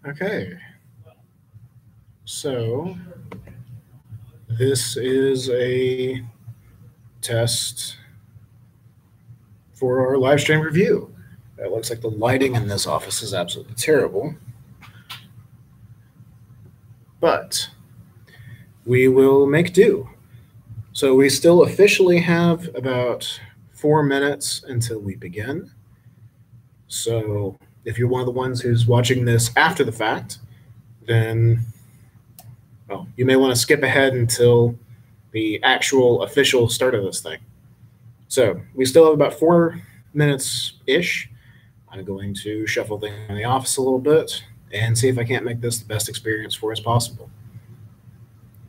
Okay. So this is a test for our live stream review. It looks like the lighting in this office is absolutely terrible. But we will make do. So we still officially have about 4 minutes until we begin. So if you're one of the ones who's watching this after the fact, then well, you may want to skip ahead until the actual official start of this thing. So we still have about 4 minutes-ish. I'm going to shuffle things in the office a little bit and see if I can't make this the best experience for us possible.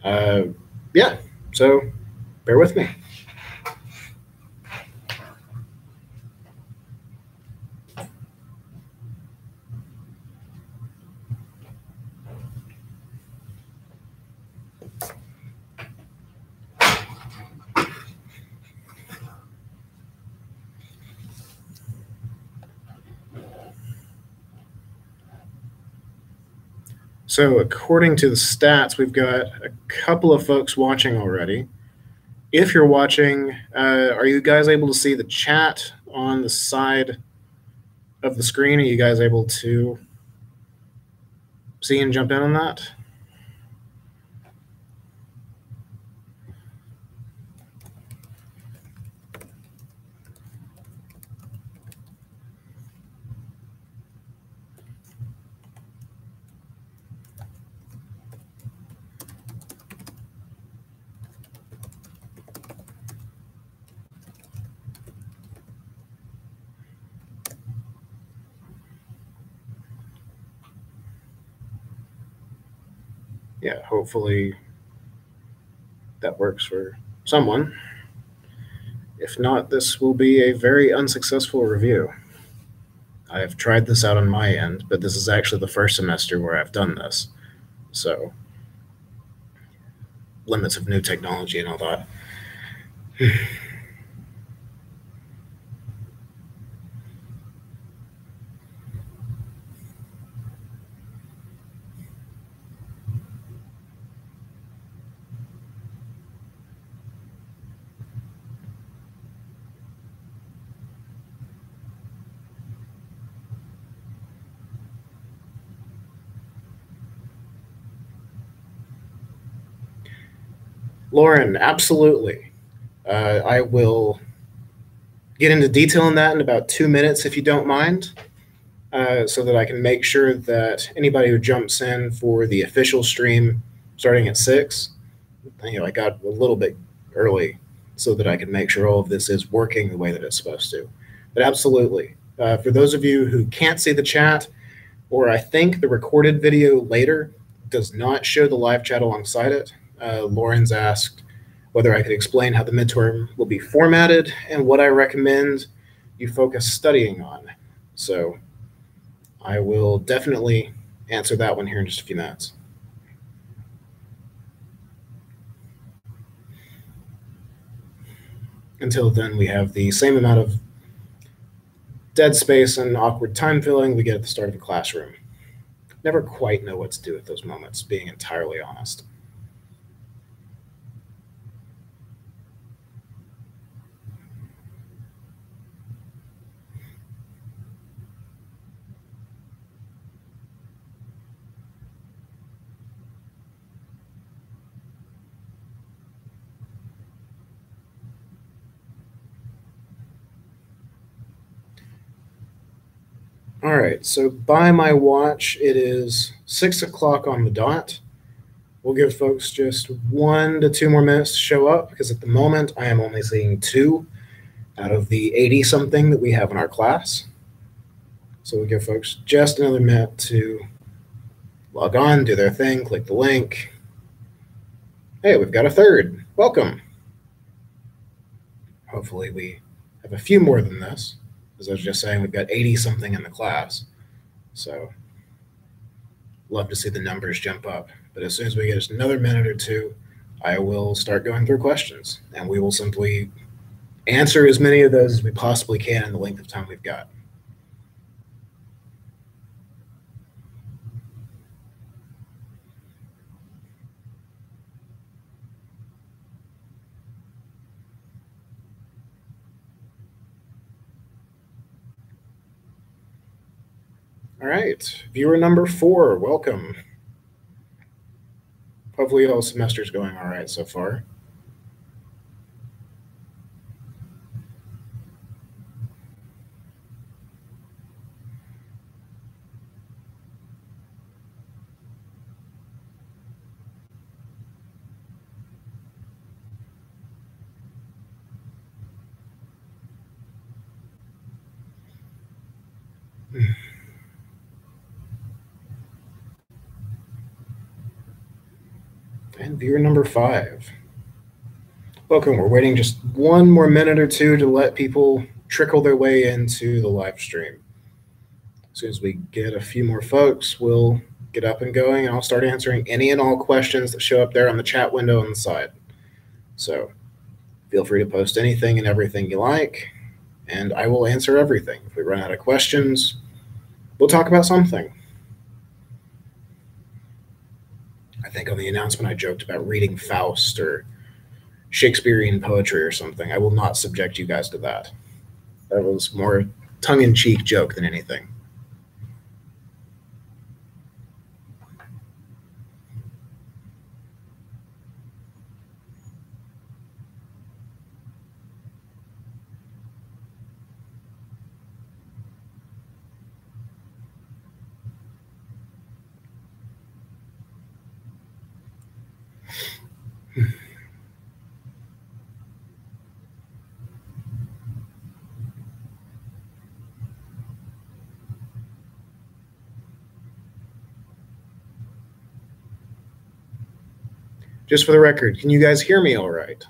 Yeah, so bear with me. So according to the stats, we've got a couple of folks watching already. If you're watching, are you guys able to see the chat on the side of the screen? Are you guys able to see and jump in on that? Yeah, hopefully that works for someone. If not, this will be a very unsuccessful review. I have tried this out on my end, but this is actually the first semester where I've done this. So, limits of new technology and all that. Lauren, absolutely. I will get into detail on that in about 2 minutes, if you don't mind, so that I can make sure that anybody who jumps in for the official stream starting at 6, I got a little bit early so that I can make sure all of this is working the way that it's supposed to. But absolutely. For those of you who can't see the chat, or I think the recorded video later does not show the live chat alongside it, Lauren's asked whether I could explain how the midterm will be formatted and what I recommend you focus studying on. So I will definitely answer that one here in just a few minutes. Until then, we have the same amount of dead space and awkward time filling we get at the start of a classroom. Never quite know what to do at those moments, being entirely honest. All right, so by my watch, it is 6 o'clock on the dot. We'll give folks just 1 to 2 more minutes to show up, because at the moment I am only seeing 2 out of the 80-something that we have in our class. So we'll give folks just another minute to log on, do their thing, click the link. Hey, we've got a third. Welcome. Hopefully we have a few more than this. As I was just saying, we've got 80-something in the class. So love to see the numbers jump up. But as soon as we get just another minute or 2, I will start going through questions. And we will simply answer as many of those as we possibly can in the length of time we've got. All right, viewer number 4, welcome. Hopefully all semester's going all right so far. And viewer number 5. Welcome. We're waiting just one more minute or two to let people trickle their way into the live stream. As soon as we get a few more folks, we'll get up and going, and I'll start answering any and all questions that show up there on the chat window on the side. So feel free to post anything and everything you like, and I will answer everything. If we run out of questions, we'll talk about something. I think on the announcement I joked about reading Faust or Shakespearean poetry or something. I will not subject you guys to that. That was more tongue-in-cheek joke than anything. Just for the record, can you guys hear me all right?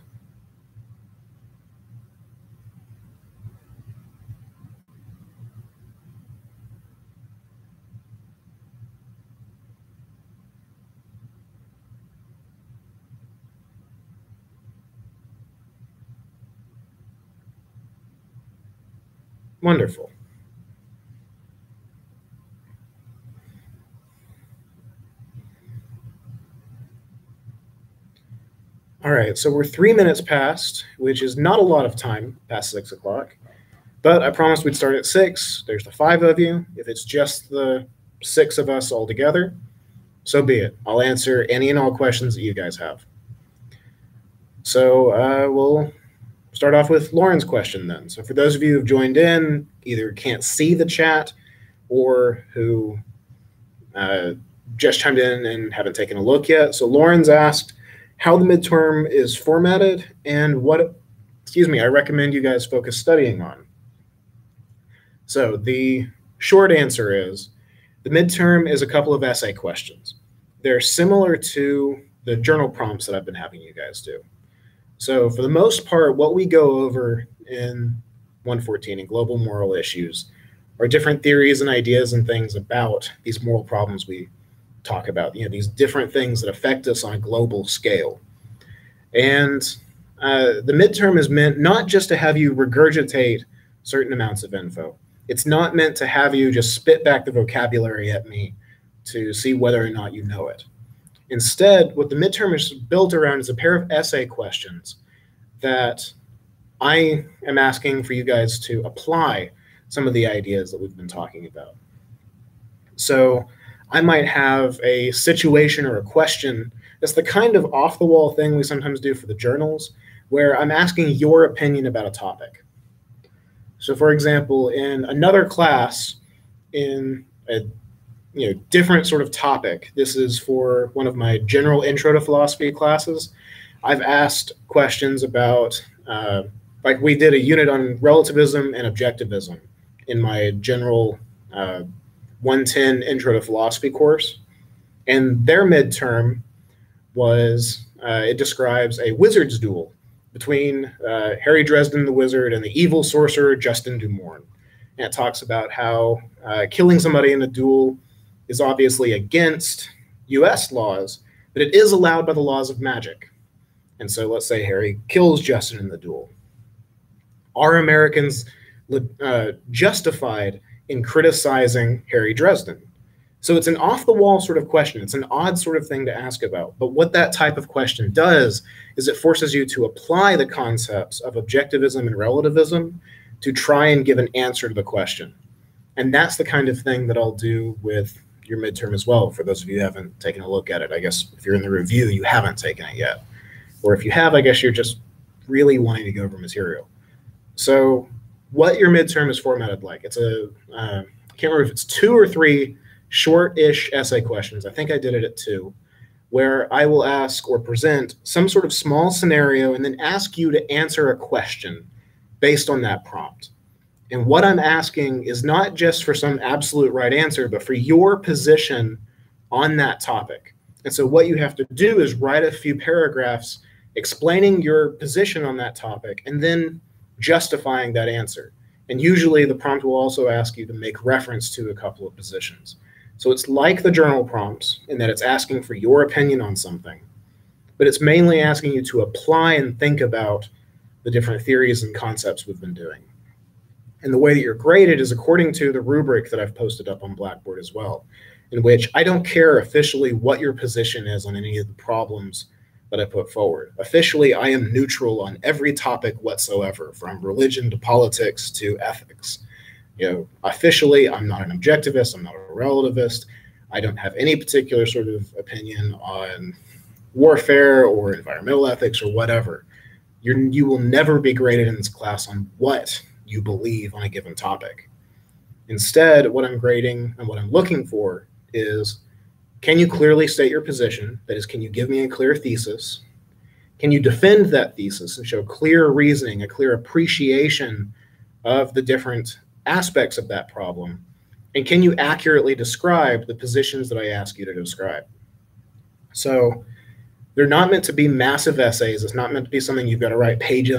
Wonderful. All right, so we're 3 minutes past, which is not a lot of time past 6 o'clock, but I promised we'd start at 6. There's the 5 of you. If it's just the 6 of us all together, so be it. I'll answer any and all questions that you guys have. So we'll start off with Lauren's question then. So for those of you who've joined in, either can't see the chat or who just chimed in and haven't taken a look yet. So Lauren's asked how the midterm is formatted and what, I recommend you guys focus studying on. So the short answer is the midterm is a couple of essay questions. They're similar to the journal prompts that I've been having you guys do. So for the most part, what we go over in 114 in global moral issues are different theories and ideas and things about these moral problems we talk about, these different things that affect us on a global scale. And the midterm is meant not just to have you regurgitate certain amounts of info. It's not meant to have you just spit back the vocabulary at me to see whether or not you know it. Instead, what the midterm is built around is a pair of essay questions that I am asking for you guys to apply some of the ideas that we've been talking about. So I might have a situation or a question that's the kind of off-the-wall thing we sometimes do for the journals, where I'm asking your opinion about a topic. So for example, in another class in a different sort of topic, this is for one of my general intro to philosophy classes, I've asked questions about, like we did a unit on relativism and objectivism in my general 110 intro to philosophy course. And their midterm was, it describes a wizard's duel between Harry Dresden the wizard and the evil sorcerer Justin Dumorn. And it talks about how killing somebody in a duel is obviously against US laws, but it is allowed by the laws of magic. And so let's say Harry kills Justin in the duel. Are Americans justified in criticizing Harry Dresden? So it's an off-the-wall sort of question. It's an odd sort of thing to ask about. But what that type of question does is it forces you to apply the concepts of objectivism and relativism to try and give an answer to the question. And that's the kind of thing that I'll do with your midterm as well. For those of you who haven't taken a look at it, I guess if you're in the review, you haven't taken it yet. Or if you have, I guess you're just really wanting to go over material. So what your midterm is formatted like, it's I can't remember if it's 2 or 3 short-ish essay questions. I think I did it at 2, where I will ask or present some sort of small scenario and then ask you to answer a question based on that prompt. And what I'm asking is not just for some absolute right answer, but for your position on that topic. And so what you have to do is write a few paragraphs explaining your position on that topic and then justifying that answer. And usually the prompt will also ask you to make reference to a couple of positions. So it's like the journal prompts in that it's asking for your opinion on something, but it's mainly asking you to apply and think about the different theories and concepts we've been doing. And the way that you're graded is according to the rubric that I've posted up on Blackboard as well, in which I don't care officially what your position is on any of the problems that I put forward. Officially, I am neutral on every topic whatsoever, from religion to politics to ethics. You know, officially, I'm not an objectivist, I'm not a relativist. I don't have any particular sort of opinion on warfare or environmental ethics or whatever. You will never be graded in this class on what you believe on a given topic. Instead, what I'm grading and what I'm looking for is, can you clearly state your position? That is, can you give me a clear thesis? Can you defend that thesis and show clear reasoning, a clear appreciation of the different aspects of that problem? And can you accurately describe the positions that I ask you to describe? So they're not meant to be massive essays. It's not meant to be something you've got to write page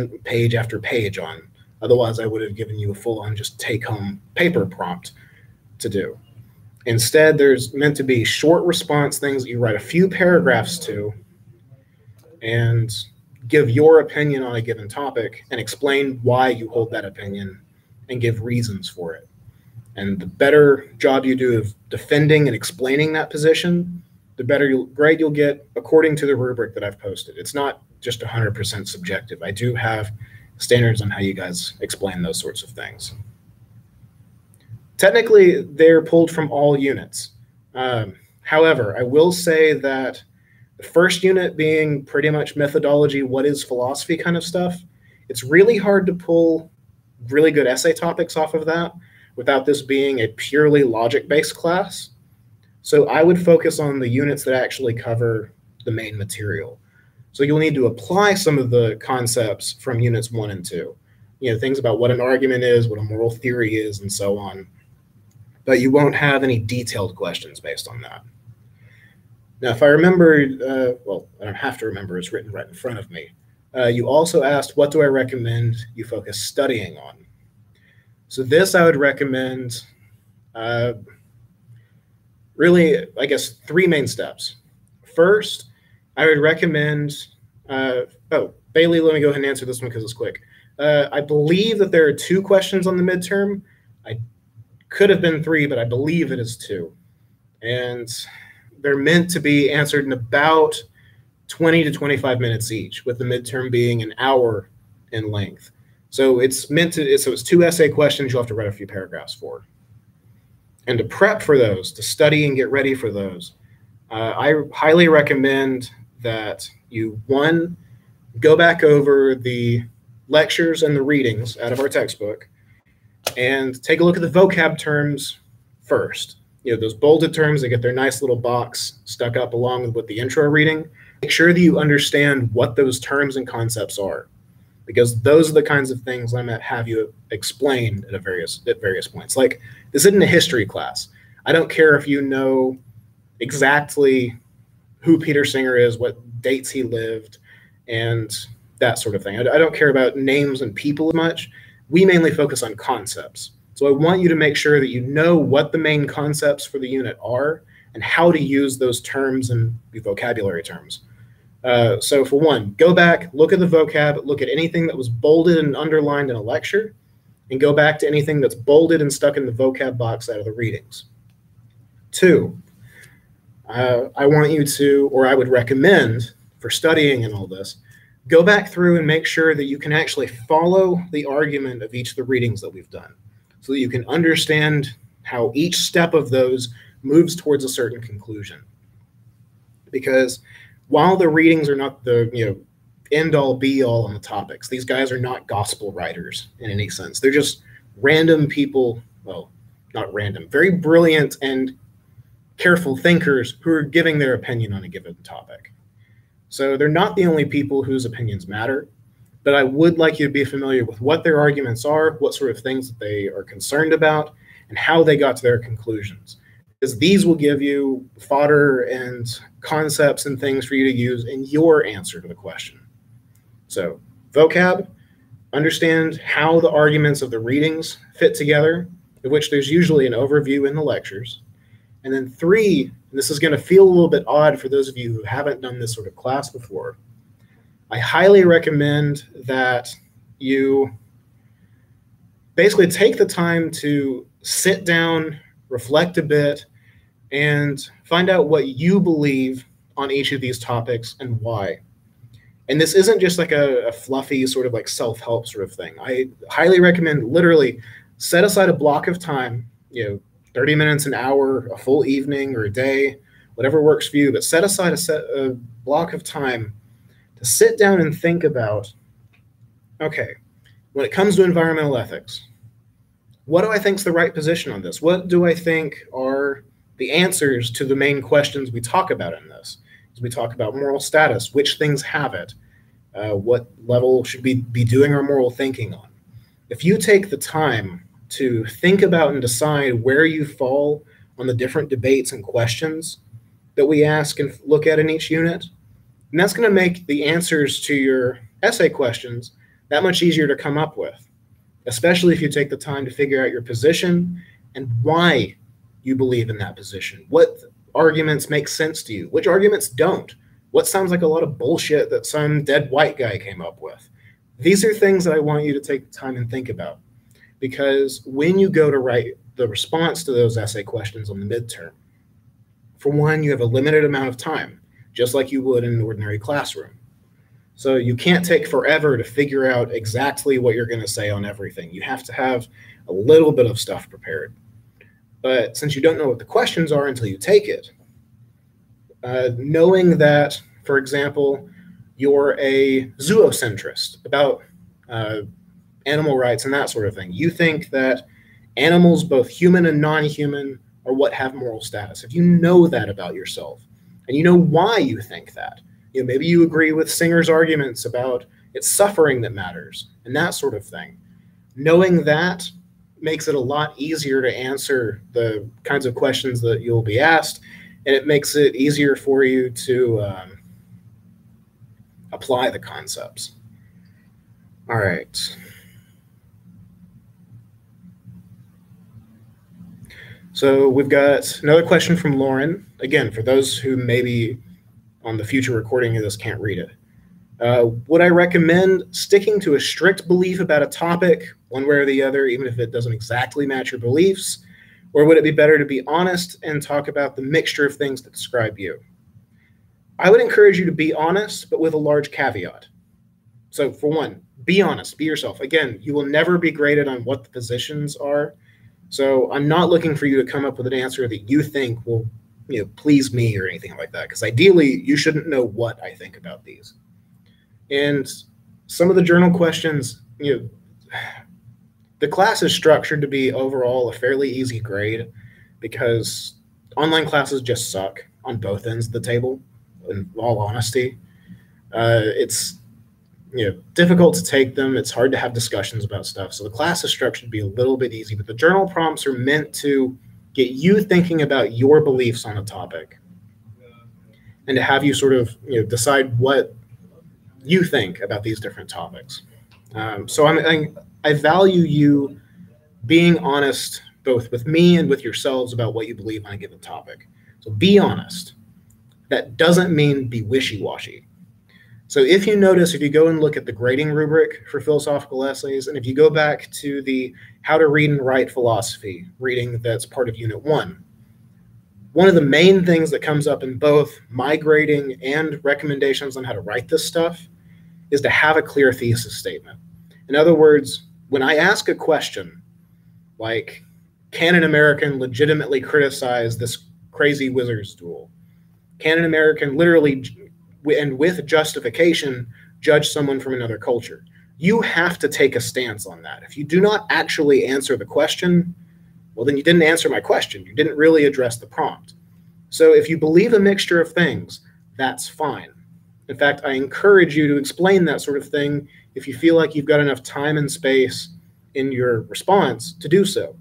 after page on. Otherwise, I would have given you a full-on just take-home paper prompt to do. Instead, there's meant to be short response things that you write a few paragraphs to and give your opinion on a given topic and explain why you hold that opinion and give reasons for it. And the better job you do of defending and explaining that position, the better grade you'll get according to the rubric that I've posted. It's not just 100% subjective. I do have standards on how you guys explain those sorts of things. Technically, they're pulled from all units. However, I will say that the first unit being pretty much methodology, what is philosophy kind of stuff, it's really hard to pull really good essay topics off of that without this being a purely logic-based class. So I would focus on the units that actually cover the main material. So you'll need to apply some of the concepts from units 1 and 2. You know, things about what an argument is, what a moral theory is, and so on. But you won't have any detailed questions based on that. Now, if I remember, well, I don't have to remember, it's written right in front of me. You also asked, what do I recommend you focus studying on? So this I would recommend, really, I guess, 3 main steps. First, I would recommend, Bailey, let me go ahead and answer this one because it's quick. I believe that there are 2 questions on the midterm. I could have been 3, but I believe it is 2. And they're meant to be answered in about 20 to 25 minutes each, with the midterm being an hour in length. So it's meant to, so it's 2 essay questions you'll have to write a few paragraphs for. And to prep for those, to study and get ready for those, I highly recommend that you, 1, go back over the lectures and the readings out of our textbook and take a look at the vocab terms first. You know, those bolded terms that get their nice little box stuck up along with the intro reading. Make sure that you understand what those terms and concepts are, because those are the kinds of things I'm going to have you explain at various points. Like, this isn't a history class. I don't care if you know exactly who Peter Singer is, what dates he lived, and that sort of thing. I don't care about names and people as much. We mainly focus on concepts. So I want you to make sure that you know what the main concepts for the unit are and how to use those terms and vocabulary terms. So for one, go back, look at the vocab, look at anything that was bolded and underlined in a lecture, and go back to anything that's bolded and stuck in the vocab box out of the readings. Two, I want you to, or I would recommend for studying and all this, go back through and make sure that you can actually follow the argument of each of the readings that we've done so that you can understand how each step of those moves towards a certain conclusion. Because while the readings are not the end all be all on the topics, these guys are not gospel writers in any sense. They're just random people, well, not random, very brilliant and careful thinkers who are giving their opinion on a given topic. So they're not the only people whose opinions matter, but I would like you to be familiar with what their arguments are, what sort of things that they are concerned about, and how they got to their conclusions. Because these will give you fodder and concepts and things for you to use in your answer to the question. So vocab, understand how the arguments of the readings fit together, of which there's usually an overview in the lectures. And then three, and this is going to feel a little bit odd for those of you who haven't done this sort of class before, I highly recommend that you basically take the time to sit down, reflect a bit, and find out what you believe on each of these topics and why. And this isn't just like a fluffy sort of like self-help sort of thing. I highly recommend literally set aside a block of time, 30 minutes, an hour, a full evening or a day, whatever works for you, but set aside a block of time to sit down and think about, okay, when it comes to environmental ethics, what do I think is the right position on this? What do I think are the answers to the main questions we talk about in this? As we talk about moral status, which things have it? What level should we be doing our moral thinking on? If you take the time to think about and decide where you fall on the different debates and questions that we ask and look at in each unit, and that's going to make the answers to your essay questions that much easier to come up with, especially if you take the time to figure out your position and why you believe in that position. What arguments make sense to you? Which arguments don't? What sounds like a lot of bullshit that some dead white guy came up with? These are things that I want you to take the time and think about. Because when you go to write the response to those essay questions on the midterm, for one, you have a limited amount of time, just like you would in an ordinary classroom. So you can't take forever to figure out exactly what you're going to say on everything. You have to have a little bit of stuff prepared. But since you don't know what the questions are until you take it, knowing that, for example, you're a zoocentrist about animal rights and that sort of thing. You think that animals, both human and non-human, are what have moral status. If you know that about yourself, and you know why you think that, maybe you agree with Singer's arguments about it's suffering that matters and that sort of thing. Knowing that makes it a lot easier to answer the kinds of questions that you'll be asked, and it makes it easier for you to apply the concepts. All right. So we've got another question from Lauren. Again, for those who maybe on the future recording of this can't read it. Would I recommend sticking to a strict belief about a topic, one way or the other, even if it doesn't exactly match your beliefs? Or would it be better to be honest and talk about the mixture of things that describe you? I would encourage you to be honest, but with a large caveat. So for one, be honest, be yourself. Again, you will never be graded on what the positions are. So I'm not looking for you to come up with an answer that you think will please me or anything like that, because ideally you shouldn't know what I think about these. And some of the journal questions, the class is structured to be overall a fairly easy grade because online classes just suck on both ends of the table, in all honesty. It's difficult to take them. It's hard to have discussions about stuff. So the class is structured to be a little bit easy, but the journal prompts are meant to get you thinking about your beliefs on a topic and to have you sort of decide what you think about these different topics. So I value you being honest both with me and with yourselves about what you believe on a given topic. So be honest. That doesn't mean be wishy-washy. So if you notice, if you go and look at the grading rubric for philosophical essays, and if you go back to the How to Read and Write Philosophy reading that's part of Unit 1, one of the main things that comes up in both my grading and recommendations on how to write this stuff is to have a clear thesis statement. In other words, when I ask a question like, can an American legitimately criticize this crazy wizard's duel? Can an American literally and with justification judge someone from another culture? You have to take a stance on that. If you do not actually answer the question, well, then you didn't answer my question. You didn't really address the prompt. So if you believe a mixture of things, that's fine. In fact, I encourage you to explain that sort of thing if you feel like you've got enough time and space in your response to do so.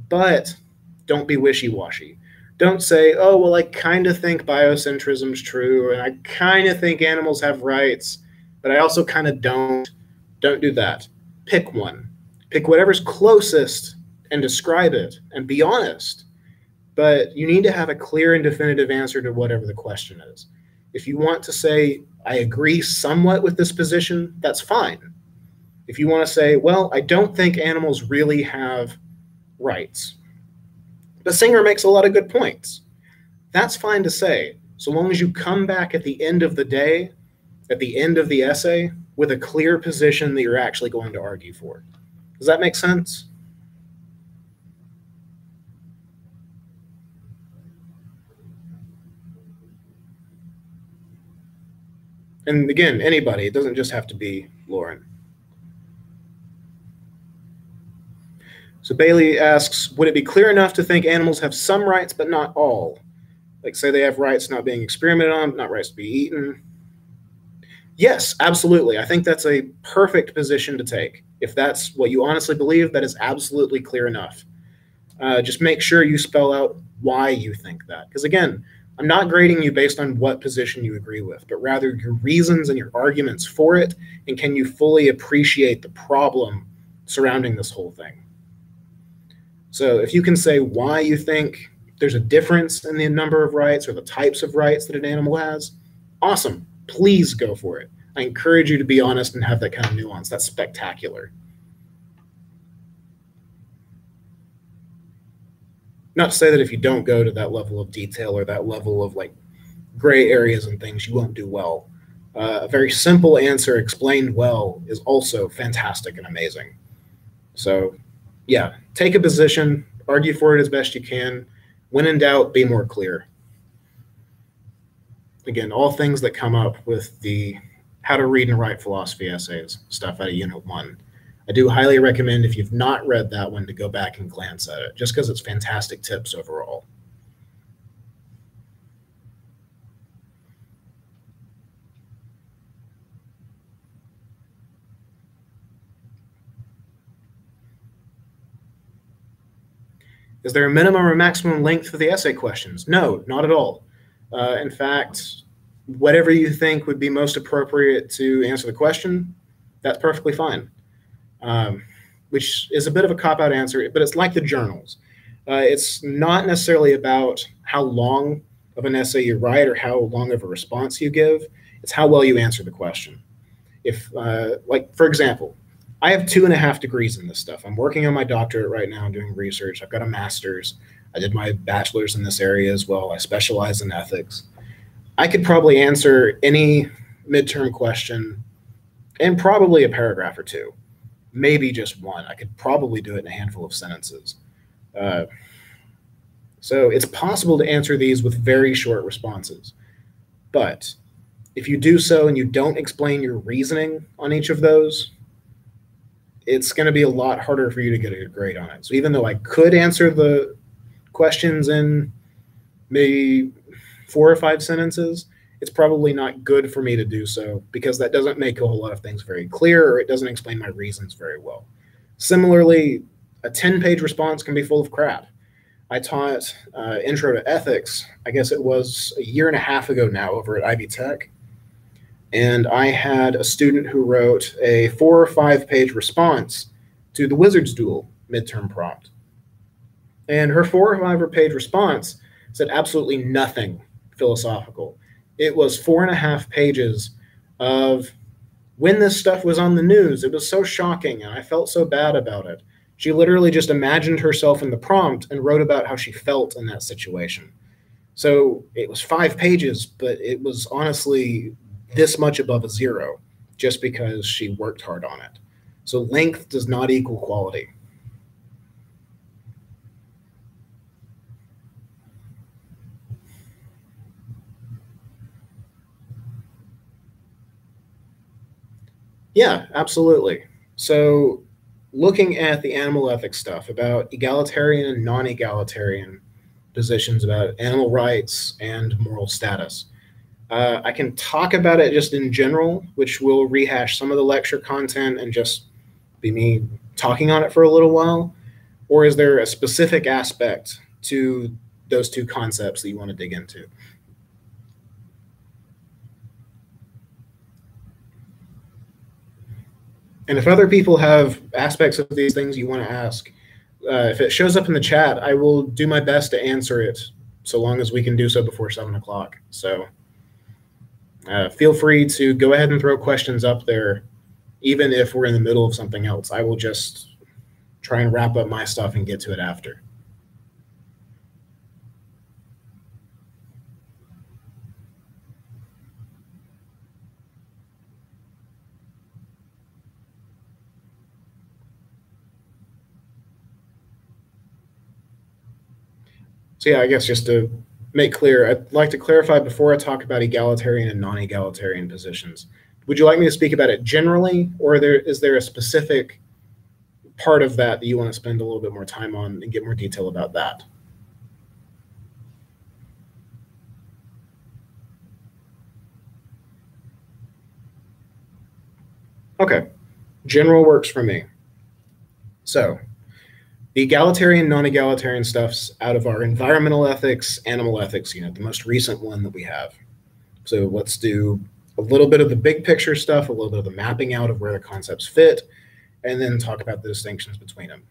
But don't be wishy-washy. Don't say, oh, well, I kind of think biocentrism's true, and I kind of think animals have rights, but I also kind of don't. Don't do that. Pick one. Pick whatever's closest and describe it, and be honest. But you need to have a clear and definitive answer to whatever the question is. If you want to say, I agree somewhat with this position, that's fine. If you want to say, well, I don't think animals really have rights, but Singer makes a lot of good points, that's fine to say, so long as you come back at the end of the day, at the end of the essay, with a clear position that you're actually going to argue for. Does that make sense? And again, anybody, it doesn't just have to be Lauren. So Bailey asks, would it be clear enough to think animals have some rights but not all? Like say they have rights not being experimented on, not rights to be eaten. Yes, absolutely. I think that's a perfect position to take. If that's what you honestly believe, that is absolutely clear enough. Just make sure you spell out why you think that. Because again, I'm not grading you based on what position you agree with, but rather your reasons and your arguments for it, and can you fully appreciate the problem surrounding this whole thing. So if you can say why you think there's a difference in the number of rights or the types of rights that an animal has, awesome. Please go for it. I encourage you to be honest and have that kind of nuance. That's spectacular. Not to say that if you don't go to that level of detail or that level of like gray areas and things, you won't do well. A very simple answer explained well is also fantastic and amazing. So yeah, take a position, argue for it as best you can. When in doubt, be more clear. Again, all things that come up with the How to Read and Write Philosophy essays stuff out of Unit 1. I do highly recommend, if you've not read that one, to go back and glance at it, just because it's fantastic tips overall. Is there a minimum or maximum length for the essay questions? No, not at all. In fact, whatever you think would be most appropriate to answer the question, that's perfectly fine. Which is a bit of a cop-out answer, but it's like the journals. It's not necessarily about how long of an essay you write or how long of a response you give. It's how well you answer the question. If, like, for example, I have 2.5 degrees in this stuff. I'm working on my doctorate right now. I'm doing research. I've got a master's. I did my bachelor's in this area as well. I specialize in ethics. I could probably answer any midterm question in probably a paragraph or two, maybe just one. I could probably do it in a handful of sentences. So it's possible to answer these with very short responses. But if you do so and you don't explain your reasoning on each of those, it's going to be a lot harder for you to get a good grade on it. So even though I could answer the questions in maybe 4 or 5 sentences, it's probably not good for me to do so because that doesn't make a whole lot of things very clear, or it doesn't explain my reasons very well. Similarly, a 10-page response can be full of crap. I taught Intro to Ethics, I guess it was 1.5 years ago now, over at Ivy Tech. And I had a student who wrote a 4 or 5-page response to the Wizard's Duel midterm prompt. And her 4 or 5-page response said absolutely nothing philosophical. It was 4.5 pages of when this stuff was on the news. It was so shocking, and I felt so bad about it. She literally just imagined herself in the prompt and wrote about how she felt in that situation. So it was 5 pages, but it was honestly this much above a 0 just because she worked hard on it. So length does not equal quality. Yeah, absolutely. So looking at the animal ethics stuff about egalitarian and non-egalitarian positions about animal rights and moral status. I can talk about it just in general, which will rehash some of the lecture content and just be me talking on it for a little while. Or is there a specific aspect to those two concepts that you want to dig into? And if other people have aspects of these things you want to ask, if it shows up in the chat, I will do my best to answer it so long as we can do so before 7 o'clock. So feel free to go ahead and throw questions up there, even if we're in the middle of something else. I will just try and wrap up my stuff and get to it after. So yeah, I guess just to make clear, I'd like to clarify before I talk about egalitarian and non-egalitarian positions. Would you like me to speak about it generally, or is there a specific part of that you want to spend a little bit more time on and get more detail about that? Okay, general works for me. So the egalitarian, non-egalitarian stuff's out of our environmental ethics, animal ethics unit, the most recent one that we have. So let's do a little bit of the big picture stuff, a little bit of the mapping out of where the concepts fit, and then talk about the distinctions between them.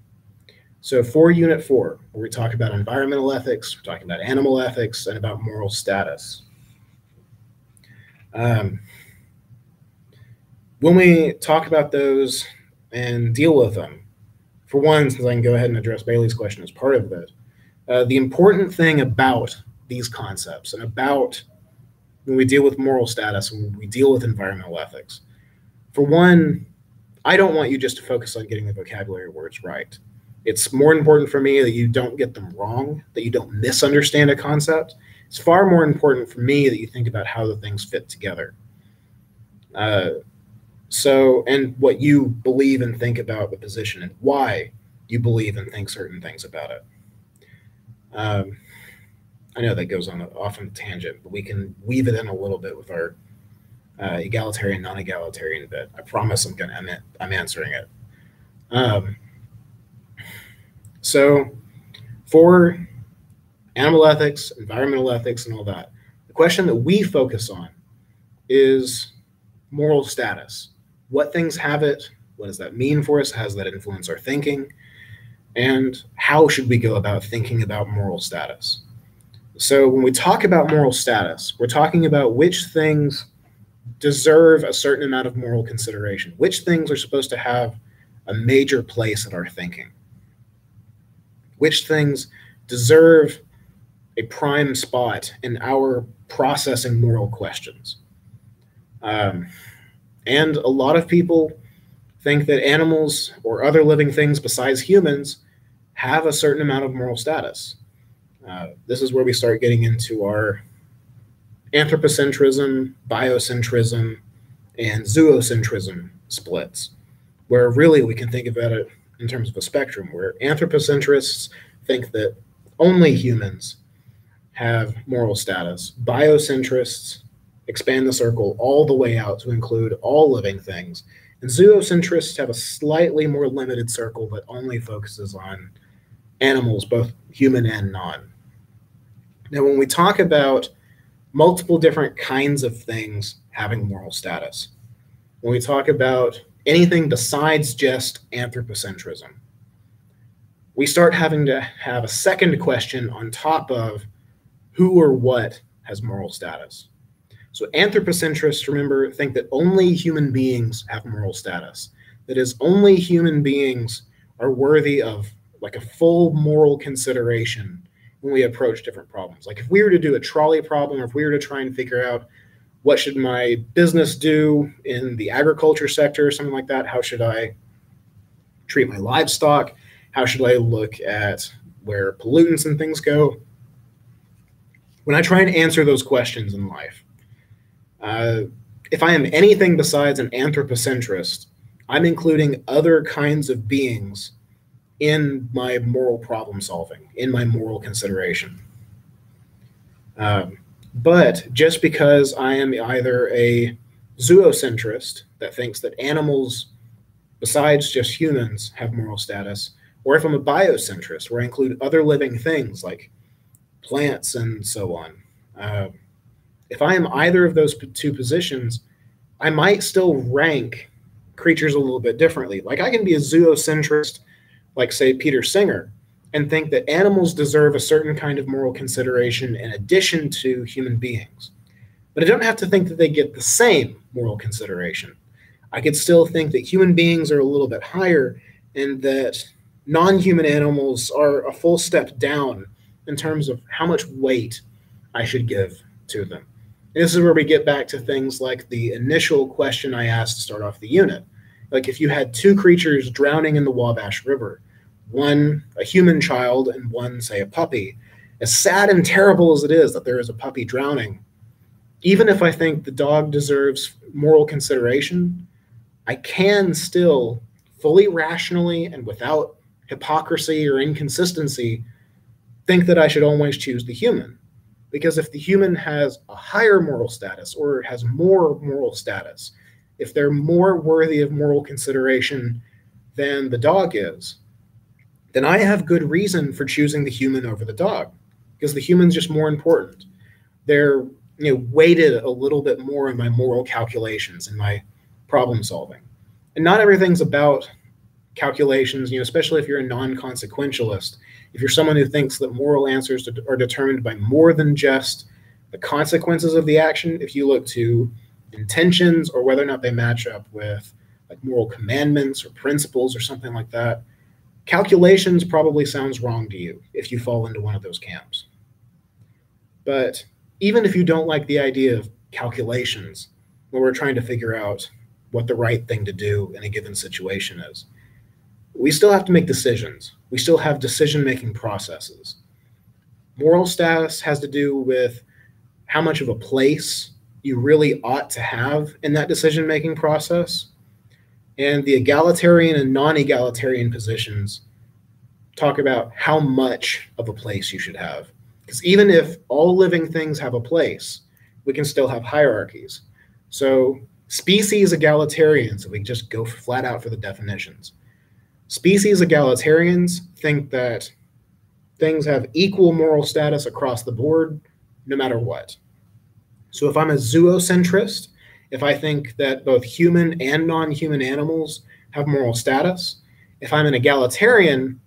So for Unit 4, where we talk about environmental ethics, we're talking about animal ethics, and about moral status. When we talk about those and deal with them, for one, since I can go ahead and address Bailey's question as part of it, the important thing about these concepts and about when we deal with moral status and when we deal with environmental ethics, for one, I don't want you just to focus on getting the vocabulary words right. It's more important for me that you don't get them wrong, that you don't misunderstand a concept. It's far more important for me that you think about how the things fit together. And what you believe and think about the position and why you believe and think certain things about it. I know that goes on off on a tangent, but we can weave it in a little bit with our egalitarian, non-egalitarian bit. I promise I'm answering it. So for animal ethics, environmental ethics, and all that, the question that we focus on is moral status. What things have it? What does that mean for us? How does that influence our thinking? And how should we go about thinking about moral status? So when we talk about moral status, we're talking about which things deserve a certain amount of moral consideration, which things are supposed to have a major place in our thinking, which things deserve a prime spot in our processing moral questions. And a lot of people think that animals or other living things besides humans have a certain amount of moral status. This is where we start getting into our anthropocentrism, biocentrism, and zoocentrism splits, where really we can think about it in terms of a spectrum, where anthropocentrists think that only humans have moral status. Biocentrists expand the circle all the way out to include all living things. And zoocentrists have a slightly more limited circle that only focuses on animals, both human and non. Now, when we talk about multiple different kinds of things having moral status, when we talk about anything besides just anthropocentrism, we start having to have a second question on top of who or what has moral status. So anthropocentrists, remember, think that only human beings have moral status. That is, only human beings are worthy of like a full moral consideration when we approach different problems. Like if we were to do a trolley problem, or if we were to try and figure out what should my business do in the agriculture sector or something like that, how should I treat my livestock, how should I look at where pollutants and things go? When I try and answer those questions in life, if I am anything besides an anthropocentrist, I'm including other kinds of beings in my moral problem solving, in my moral consideration. But just because I am either a zoocentrist that thinks that animals besides just humans have moral status, or if I'm a biocentrist where I include other living things like plants and so on, if I am either of those two positions, I might still rank creatures a little bit differently. Like I can be a zoocentrist, like say Peter Singer, and think that animals deserve a certain kind of moral consideration in addition to human beings. But I don't have to think that they get the same moral consideration. I could still think that human beings are a little bit higher and that non-human animals are a full step down in terms of how much weight I should give to them. And this is where we get back to things like the initial question I asked to start off the unit. Like if you had two creatures drowning in the Wabash River, one a human child and one, say, a puppy, as sad and terrible as it is that there is a puppy drowning, even if I think the dog deserves moral consideration, I can still fully rationally and without hypocrisy or inconsistency think that I should always choose the human. Because if the human has a higher moral status or has more moral status, if they're more worthy of moral consideration than the dog is, then I have good reason for choosing the human over the dog, because the human's just more important. They're weighted a little bit more in my moral calculations and my problem solving. And not everything's about calculations, especially if you're a non-consequentialist. If you're someone who thinks that moral answers are determined by more than just the consequences of the action, if you look to intentions or whether or not they match up with like moral commandments or principles or something like that, calculations probably sounds wrong to you if you fall into one of those camps. But even if you don't like the idea of calculations, when we're trying to figure out what the right thing to do in a given situation is, we still have to make decisions. We still have decision-making processes. Moral status has to do with how much of a place you really ought to have in that decision-making process. And the egalitarian and non-egalitarian positions talk about how much of a place you should have. Because even if all living things have a place, we can still have hierarchies. So species egalitarians, if we just go flat out for the definitions, species egalitarians think that things have equal moral status across the board, no matter what. So if I'm a zoocentrist, if I think that both human and non-human animals have moral status, if I'm an egalitarian,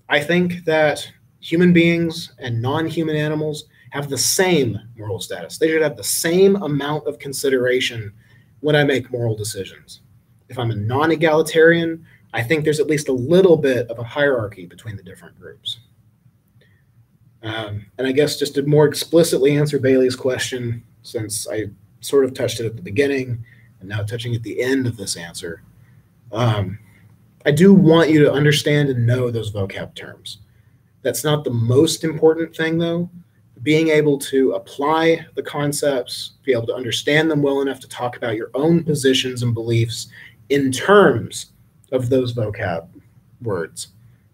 I think that human beings and non-human animals have the same moral status. They should have the same amount of consideration when I make moral decisions. If I'm a non-egalitarian, I think there's at least a little bit of a hierarchy between the different groups. And I guess just to more explicitly answer Bailey's question, since I sort of touched it at the beginning and now touching at the end of this answer, I do want you to understand and know those vocab terms. That's not the most important thing, though. Being able to apply the concepts, be able to understand them well enough to talk about your own positions and beliefs in terms of those vocab words,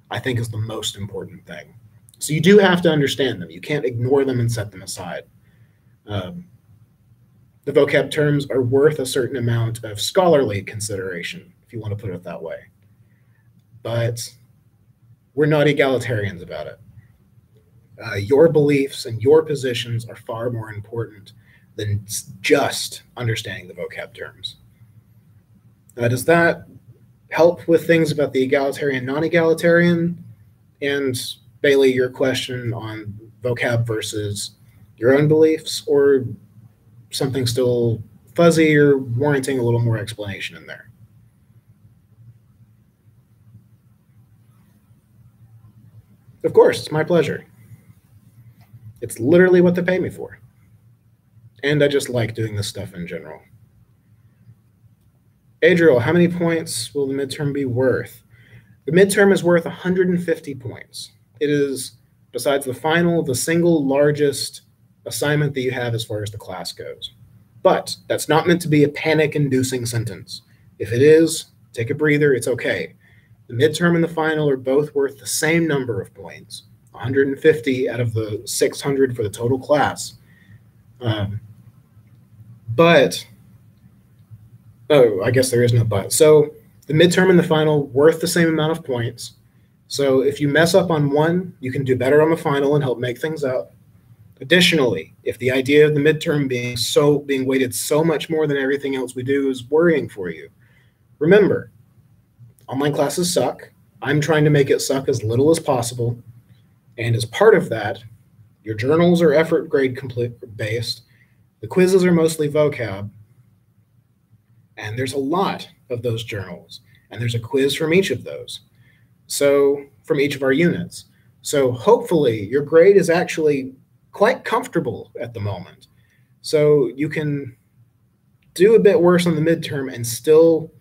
I think is the most important thing. So you do have to understand them. You can't ignore them and set them aside. The vocab terms are worth a certain amount of scholarly consideration, if you want to put it that way. But we're not egalitarians about it. Your beliefs and your positions are far more important than just understanding the vocab terms. Does that help with things about the egalitarian, non-egalitarian? And Bailey, your question on vocab versus your own beliefs, or something still fuzzy or warranting a little more explanation in there. Of course, it's my pleasure. It's literally what they pay me for. And I just like doing this stuff in general. Adriel, how many points will the midterm be worth? The midterm is worth 150 points. It is, besides the final, the single largest assignment that you have as far as the class goes. But that's not meant to be a panic-inducing sentence. If it is, take a breather, it's okay. The midterm and the final are both worth the same number of points, 150 out of the 600 for the total class. But, oh, I guess there is no but. So the midterm and the final worth the same amount of points. So if you mess up on one, you can do better on the final and help make things up. Additionally, if the idea of the midterm being weighted so much more than everything else we do is worrying for you, remember, online classes suck. I'm trying to make it suck as little as possible. And as part of that, your journals are effort grade based. The quizzes are mostly vocab. And there's a lot of those journals. And there's a quiz from each of those. So from each of our units. So hopefully your grade is actually quite comfortable at the moment. So you can do a bit worse on the midterm and still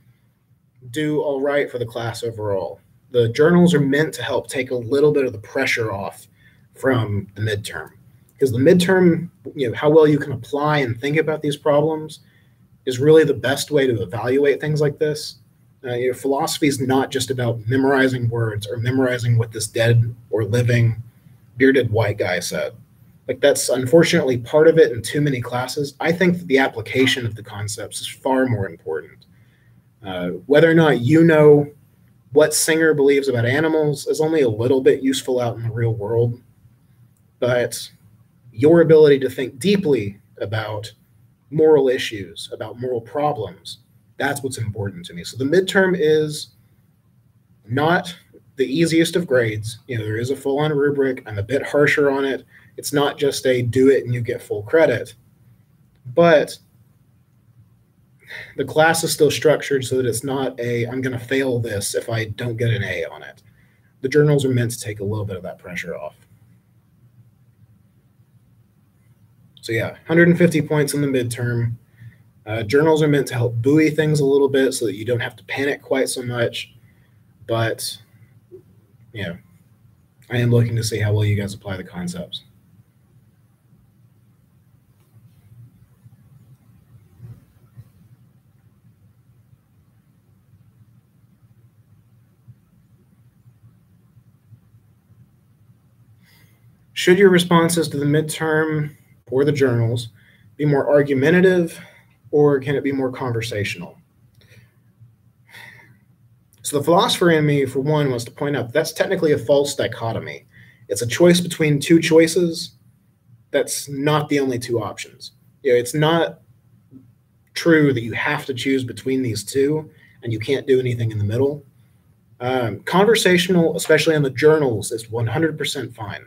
do all right for the class overall. The journals are meant to help take a little bit of the pressure off from the midterm. Because the midterm, how well you can apply and think about these problems is really the best way to evaluate things like this. Philosophy is not just about memorizing words or memorizing what this dead or living bearded white guy said. Like, that's unfortunately part of it in too many classes. I think that the application of the concepts is far more important. Whether or not you know what Singer believes about animals is only a little bit useful out in the real world, but your ability to think deeply about moral issues, about moral problems, that's what's important to me. So the midterm is not the easiest of grades. There is a full-on rubric. I'm a bit harsher on it. It's not just a do it and you get full credit. But the class is still structured so that it's not I'm going to fail this if I don't get an A on it. The journals are meant to take a little bit of that pressure off. So yeah, 150 points in the midterm. Journals are meant to help buoy things a little bit so that you don't have to panic quite so much. But, I am looking to see how well you guys apply the concepts. Should your responses to the midterm or the journals be more argumentative, or can it be more conversational? So the philosopher in me, for one, wants to point out that's technically a false dichotomy. It's a choice between two choices. That's not the only two options. It's not true that you have to choose between these two and you can't do anything in the middle. Conversational, especially on the journals, is 100% fine.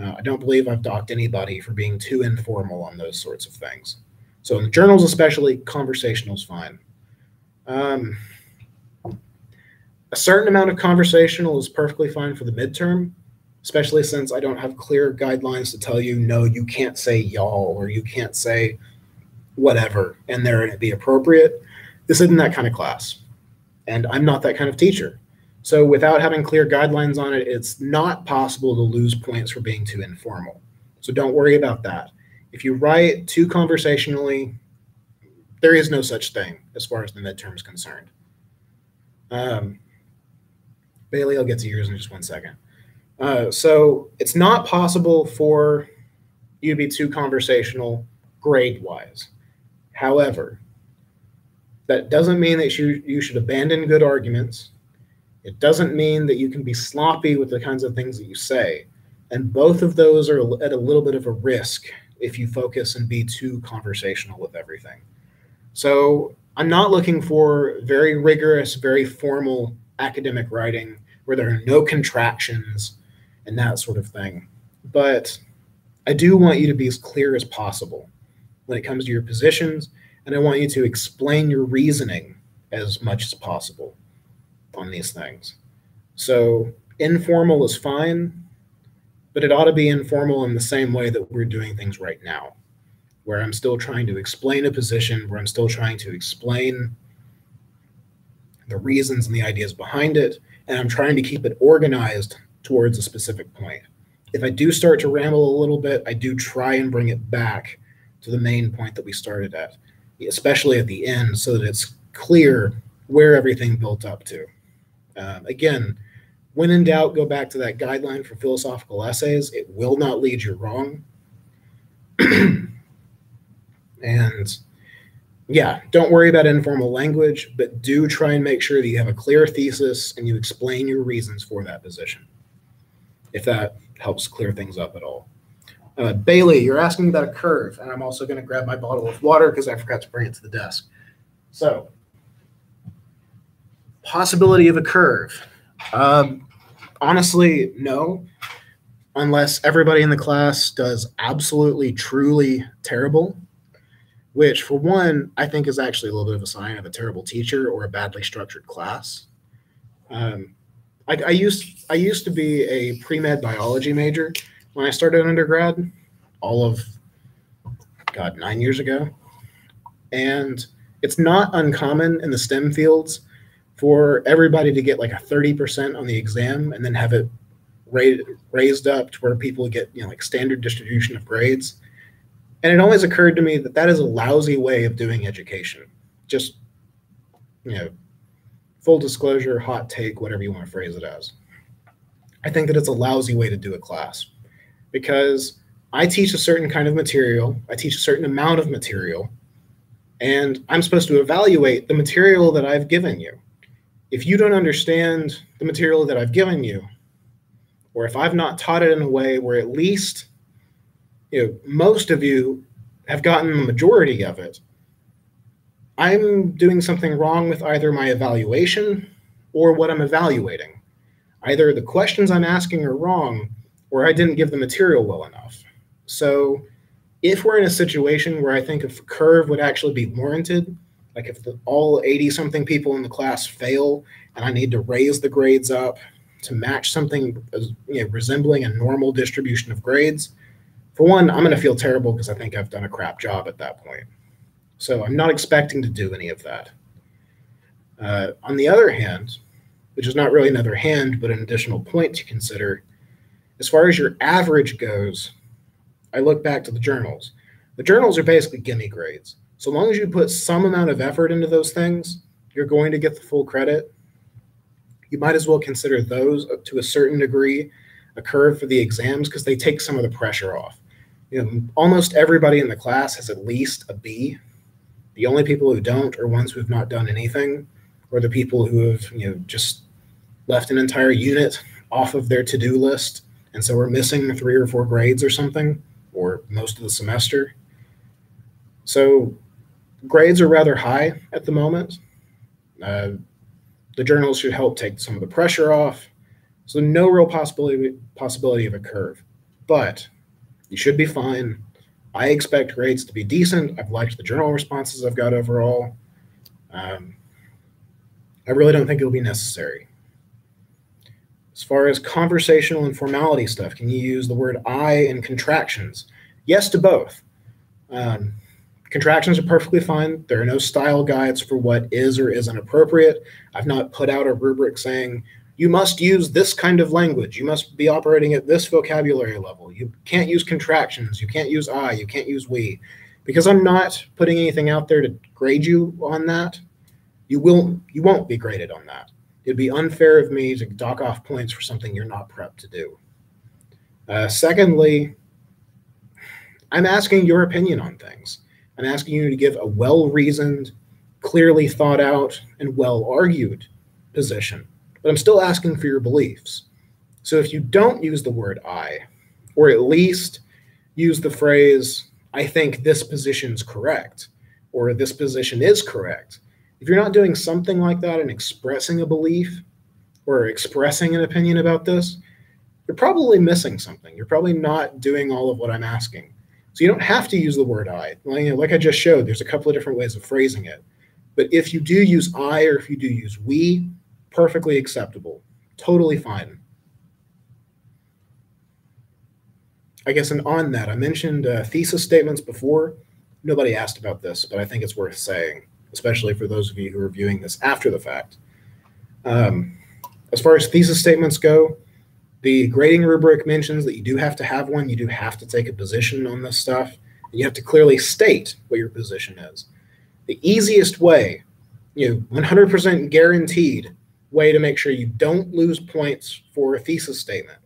I don't believe I've docked anybody for being too informal on those sorts of things. So in the journals especially, conversational is fine. A certain amount of conversational is perfectly fine for the midterm, especially since I don't have clear guidelines to tell you, no, you can't say y'all or you can't say whatever in there and it'd be appropriate. This isn't that kind of class. And I'm not that kind of teacher. So without having clear guidelines on it, it's not possible to lose points for being too informal. So don't worry about that. If you write too conversationally, there is no such thing as far as the midterm is concerned. Bailey, I'll get to yours in just 1 second. So it's not possible for you to be too conversational grade-wise. However, that doesn't mean that you should abandon good arguments. It doesn't mean that you can be sloppy with the kinds of things that you say. And both of those are at a little bit of a risk if you focus and be too conversational with everything. So I'm not looking for very rigorous, very formal academic writing where there are no contractions and that sort of thing. But I do want you to be as clear as possible. when it comes to your positions, and I want you to explain your reasoning as much as possible on these things. So informal is fine, but it ought to be informal in the same way that we're doing things right now, where I'm still trying to explain a position, where I'm still trying to explain the reasons and the ideas behind it, and I'm trying to keep it organized towards a specific point. If I do start to ramble a little bit, I do try and bring it back to the main point that we started at, especially at the end, so that it's clear where everything built up to. Again, when in doubt, go back to that guideline for philosophical essays. It will not lead you wrong. And yeah, don't worry about informal language, but do try and make sure that you have a clear thesis and you explain your reasons for that position, if that helps clear things up at all. Bailey, you're asking about a curve, and I'm also going to grab my bottle of water because I forgot to bring it to the desk. So, possibility of a curve. Honestly, no, unless everybody in the class does absolutely, truly terrible, which for one, I think is actually a little bit of a sign of a terrible teacher or a badly structured class. I used to be a pre-med biology major when I started undergrad, all of, 9 years ago. And it's not uncommon in the STEM fields for everybody to get like a 30% on the exam and then have it raised up to where people get, like standard distribution of grades. And it always occurred to me that that is a lousy way of doing education. Just, full disclosure, hot take, whatever you want to phrase it as. I think that it's a lousy way to do a class because I teach a certain kind of material, I teach a certain amount of material, and I'm supposed to evaluate the material that I've given you. If you don't understand the material that I've given you, or if I've not taught it in a way where at least most of you have gotten the majority of it, I'm doing something wrong with either my evaluation or what I'm evaluating. Either the questions I'm asking are wrong or I didn't give the material well enough. So if we're in a situation where I think a curve would actually be warranted, like if all 80-something people in the class fail and I need to raise the grades up to match something resembling a normal distribution of grades, for one, I'm going to feel terrible because I think I've done a crap job at that point. So I'm not expecting to do any of that. On the other hand, which is not really another hand, but an additional point to consider, as far as your average goes, I look back to the journals. The journals are basically gimme grades. So long as you put some amount of effort into those things, you're going to get the full credit. You might as well consider those to a certain degree a curve for the exams because they take some of the pressure off. Almost everybody in the class has at least a B. The only people who don't are ones who have not done anything, or the people who have just left an entire unit off of their to-do list, and so we're missing 3 or 4 grades or something, or most of the semester. So grades are rather high at the moment. The journals should help take some of the pressure off. So no real possibility of a curve, but you should be fine. I expect grades to be decent. I've liked the journal responses I've got overall. I really don't think it'll be necessary. As far as conversational and formality stuff, can you use the word I in contractions? Yes to both. Contractions are perfectly fine. There are no style guides for what is or isn't appropriate. I've not put out a rubric saying, you must use this kind of language. You must be operating at this vocabulary level. You can't use contractions. You can't use I. You can't use we. Because I'm not putting anything out there to grade you on that, you won't be graded on that. It'd be unfair of me to dock off points for something you're not prepped to do. Secondly, I'm asking your opinion on things. I'm asking you to give a well-reasoned, clearly thought out, and well-argued position. But I'm still asking for your beliefs. So if you don't use the word I, or at least use the phrase, I think this position's correct, or this position is correct, if you're not doing something like that and expressing a belief or expressing an opinion about this, you're probably missing something. You're probably not doing all of what I'm asking. So you don't have to use the word I. Like I just showed, there's a couple of different ways of phrasing it. But if you do use I or if you do use we, perfectly acceptable, totally fine. I guess, and on that, I mentioned thesis statements before. Nobody asked about this, but I think it's worth saying, especially for those of you who are viewing this after the fact. As far as thesis statements go, the grading rubric mentions that you do have to have one. You do have to take a position on this stuff. And you have to clearly state what your position is. The easiest way, 100% guaranteed way to make sure you don't lose points for a thesis statement,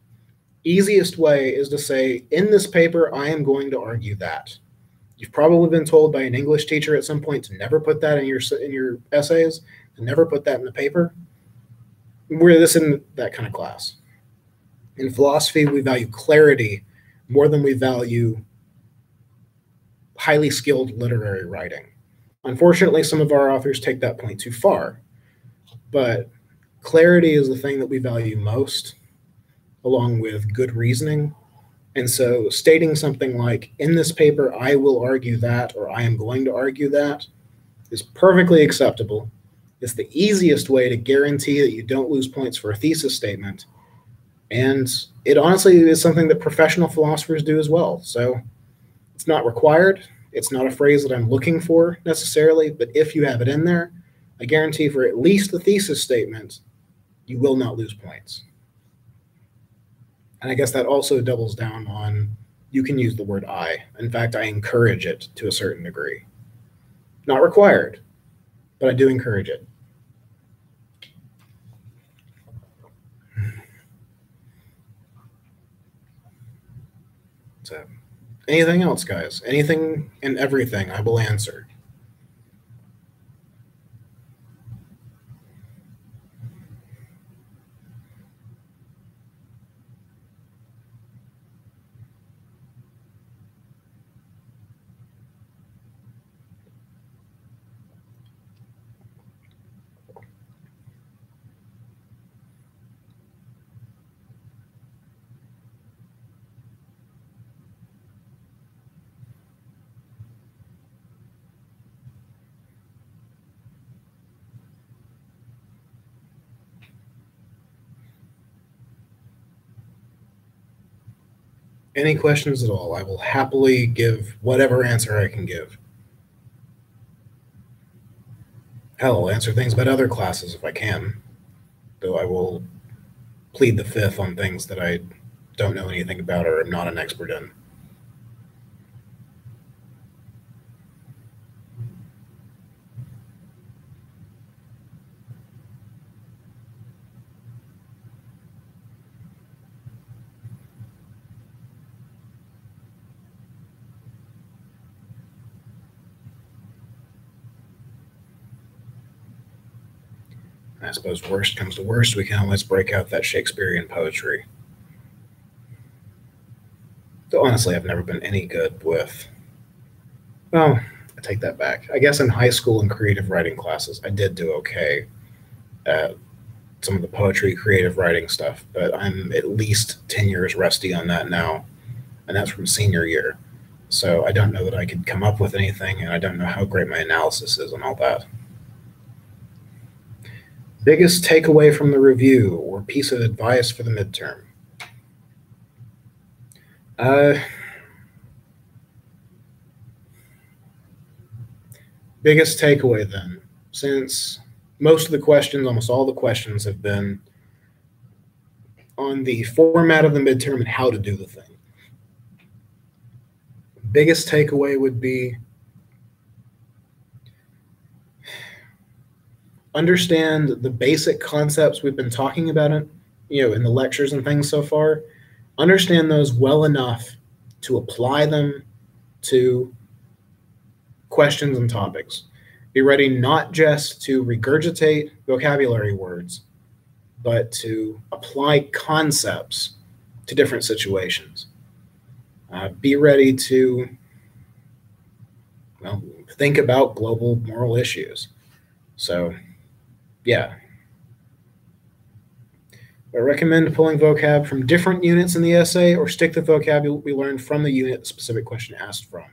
easiest way is to say, in this paper, I am going to argue that. You've probably been told by an English teacher at some point to never put that in your essays, to never put that in the paper. We're in that kind of class. In philosophy, we value clarity more than we value highly skilled literary writing. Unfortunately, some of our authors take that point too far, but clarity is the thing that we value most, along with good reasoning. And so stating something like, in this paper, I will argue that, or I am going to argue that, is perfectly acceptable. It's the easiest way to guarantee that you don't lose points for a thesis statement. And it honestly is something that professional philosophers do as well. So it's not required. It's not a phrase that I'm looking for necessarily, but if you have it in there, I guarantee for at least the thesis statement, you will not lose points. And I guess that also doubles down on, you can use the word I. In fact, I encourage it to a certain degree. Not required, but I do encourage it. So, anything else, guys? Anything and everything I will answer. Any questions at all? I will happily give whatever answer I can give. Hell, I'll answer things about other classes if I can, though I will plead the fifth on things that I don't know anything about or am not an expert in. I suppose worst comes to worst, we can always break out that Shakespearean poetry. Though honestly, I've never been any good with, well, I take that back. I guess in high school and creative writing classes, I did do okay at some of the poetry, creative writing stuff, but I'm at least 10 years rusty on that now, and that's from senior year. So I don't know that I could come up with anything, and I don't know how great my analysis is and all that. Biggest takeaway from the review or piece of advice for the midterm? Biggest takeaway then, since most of the questions, almost all the questions have been on the format of the midterm and how to do the thing. Biggest takeaway would be understand the basic concepts we've been talking about in the lectures and things so far. Understand those well enough to apply them to questions and topics. Be ready not just to regurgitate vocabulary words, but to apply concepts to different situations. Be ready to think about global moral issues. So, yeah. I recommend pulling vocab from different units in the essay, or stick the vocab we learned from the unit the specific question asked from.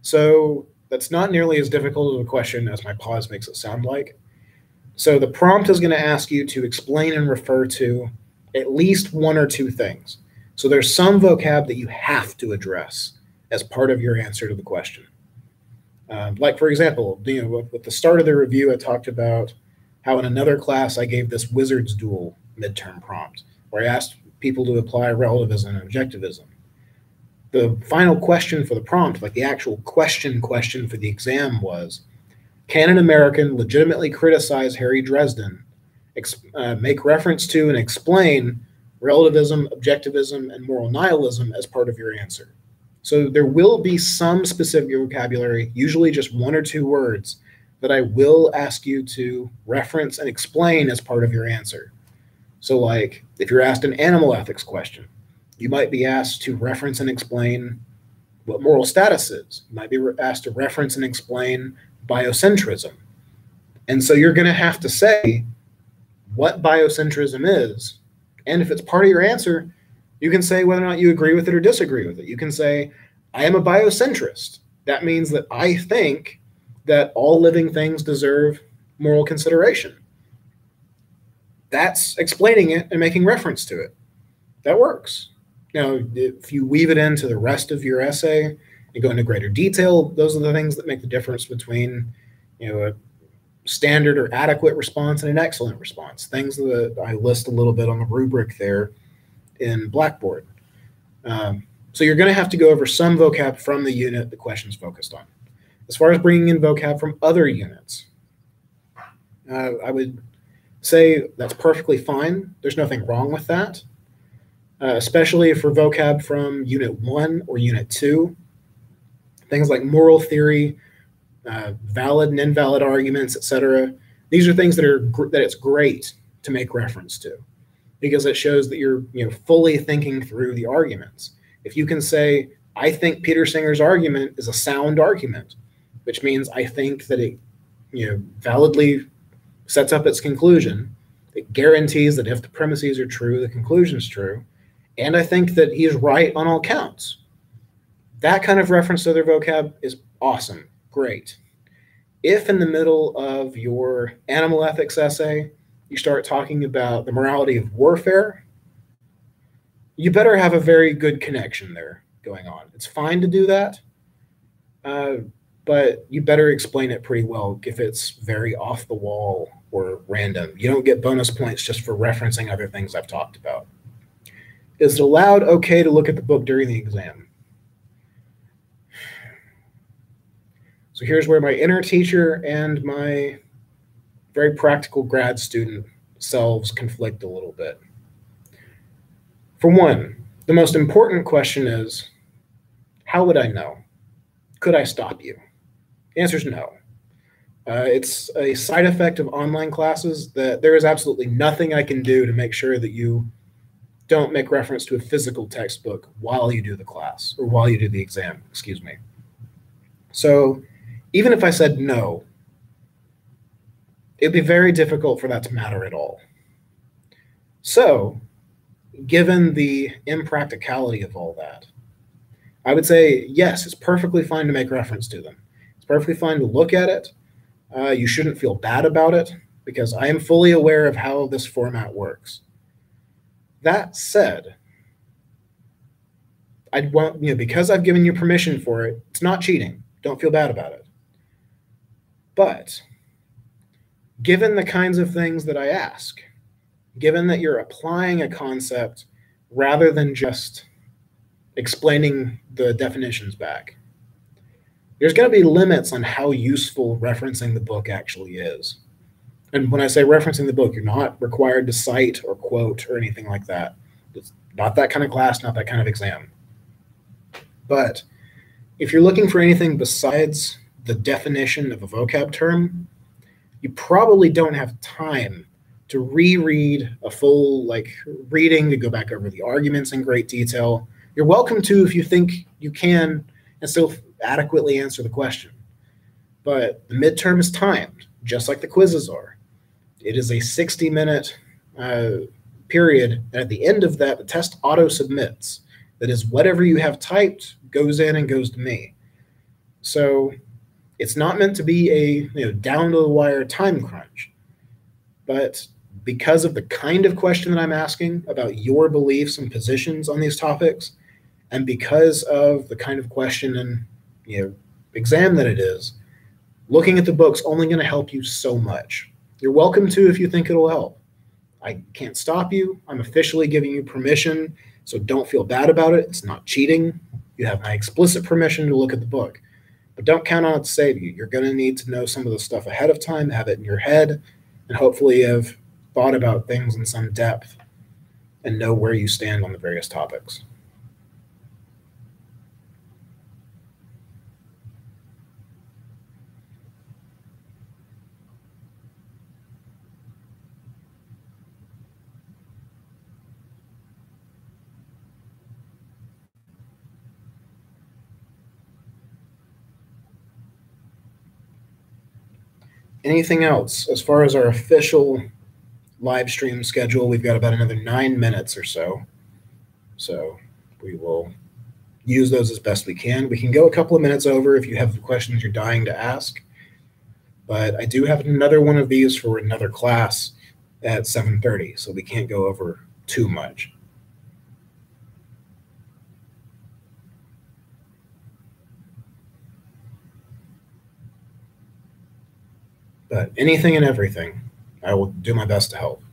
So that's not nearly as difficult of a question as my pause makes it sound like. So the prompt is going to ask you to explain and refer to at least one or two things. So there's some vocab that you have to address as part of your answer to the question. Like, for example, with the start of the review, I talked about how in another class I gave this wizard's duel midterm prompt, where I asked people to apply relativism and objectivism. The final question for the prompt, like the actual question for the exam, was, can an American legitimately criticize Harry Dresden, make reference to and explain relativism, objectivism, and moral nihilism as part of your answer? So there will be some specific vocabulary, usually just one or two words, that I will ask you to reference and explain as part of your answer. So like if you're asked an animal ethics question, you might be asked to reference and explain what moral status is. You might be asked to reference and explain biocentrism. And so you're going to have to say what biocentrism is. And if it's part of your answer, you can say whether or not you agree with it or disagree with it. You can say, I am a biocentrist. That means that I think that all living things deserve moral consideration. That's explaining it and making reference to it. That works. Now, if you weave it into the rest of your essay and go into greater detail, those are the things that make the difference between, a standard or adequate response and an excellent response. Things that I list a little bit on the rubric there in Blackboard. So you're going to have to go over some vocab from the unit the question's focused on. As far as bringing in vocab from other units, I would say that's perfectly fine. There's nothing wrong with that. Especially for vocab from Unit 1 or Unit 2. Things like moral theory, valid and invalid arguments, etc. These are things that it's great to make reference to, because it shows that you're fully thinking through the arguments. If you can say, I think Peter Singer's argument is a sound argument, which means I think that it validly sets up its conclusion. It guarantees that if the premises are true, the conclusion's true. And I think that he is right on all counts. That kind of reference to their vocab is awesome, great. If in the middle of your animal ethics essay, you start talking about the morality of warfare, you better have a very good connection there going on. It's fine to do that, but you better explain it pretty well if it's very off the wall or random. You don't get bonus points just for referencing other things I've talked about. Is it allowed okay to look at the book during the exam? So here's where my inner teacher and my very practical grad student selves conflict a little bit. For one, the most important question is, how would I know? Could I stop you? The answer is no. It's a side effect of online classes that there is absolutely nothing I can do to make sure that you don't make reference to a physical textbook while you do the class, or while you do the exam, excuse me. So even if I said no, it'd be very difficult for that to matter at all. So given the impracticality of all that, I would say, yes, it's perfectly fine to make reference to them. It's perfectly fine to look at it. You shouldn't feel bad about it, because I am fully aware of how this format works. That said, I'd want, because I've given you permission for it, it's not cheating. Don't feel bad about it. But given the kinds of things that I ask, given that you're applying a concept rather than just explaining the definitions back, there's going to be limits on how useful referencing the book actually is. And when I say referencing the book, you're not required to cite or quote or anything like that. It's not that kind of class, not that kind of exam. But if you're looking for anything besides the definition of a vocab term, you probably don't have time to reread a full reading, to go back over the arguments in great detail. You're welcome to if you think you can and still adequately answer the question. But the midterm is timed, just like the quizzes are. It is a 60-minute period. And at the end of that, the test auto submits. That is, whatever you have typed goes in and goes to me. So it's not meant to be a down to the wire time crunch. But because of the kind of question that I'm asking about your beliefs and positions on these topics, and because of the kind of question and exam that it is, looking at the book's only going to help you so much. You're welcome to if you think it'll help. I can't stop you. I'm officially giving you permission, so don't feel bad about it. It's not cheating. You have my explicit permission to look at the book. But don't count on it to save you. You're going to need to know some of the stuff ahead of time, have it in your head, and hopefully have thought about things in some depth and know where you stand on the various topics. Anything else? As far as our official live stream schedule, we've got about another 9 minutes or so. So we will use those as best we can. We can go a couple of minutes over if you have questions you're dying to ask. But I do have another one of these for another class at 7:30, so we can't go over too much. But anything and everything, I will do my best to help.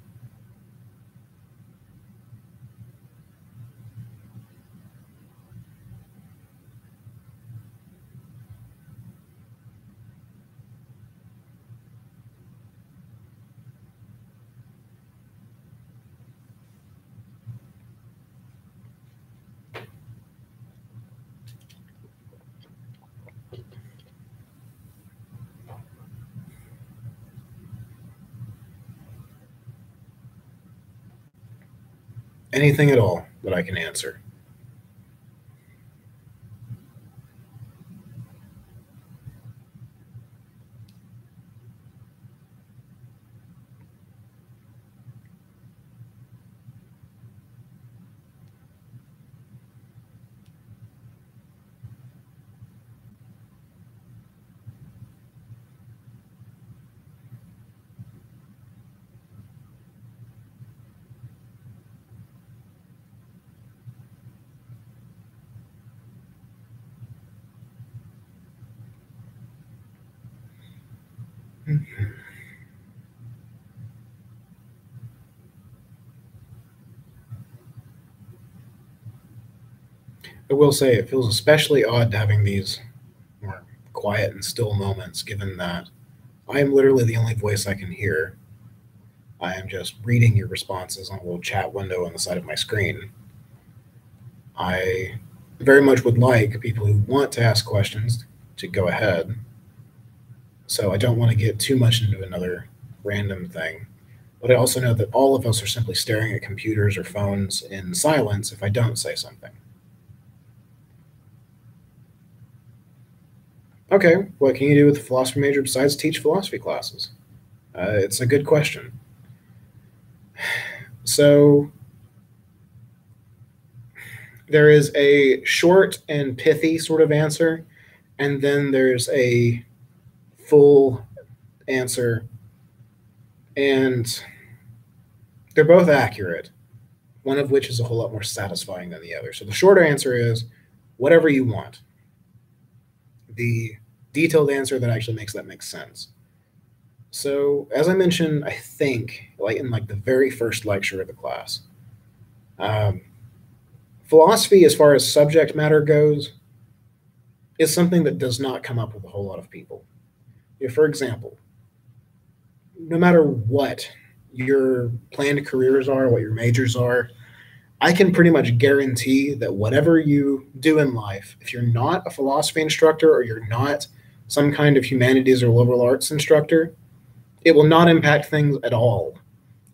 Anything at all that I can answer. I will say it feels especially odd having these more quiet and still moments, given that I am literally the only voice I can hear. I am just reading your responses on a little chat window on the side of my screen. I very much would like people who want to ask questions to go ahead. So I don't want to get too much into another random thing. But I also know that all of us are simply staring at computers or phones in silence if I don't say something. Okay, what can you do with a philosophy major besides teach philosophy classes? It's a good question. So there is a short and pithy sort of answer, and then there's a full answer, and they're both accurate, one of which is a whole lot more satisfying than the other. So the shorter answer is whatever you want. The detailed answer that actually makes that make sense. So as I mentioned, I think in the very first lecture of the class, philosophy as far as subject matter goes is something that does not come up with a whole lot of people. For example, no matter what your planned careers are, what your majors are, I can pretty much guarantee that whatever you do in life, if you're not a philosophy instructor or you're not some kind of humanities or liberal arts instructor, it will not impact things at all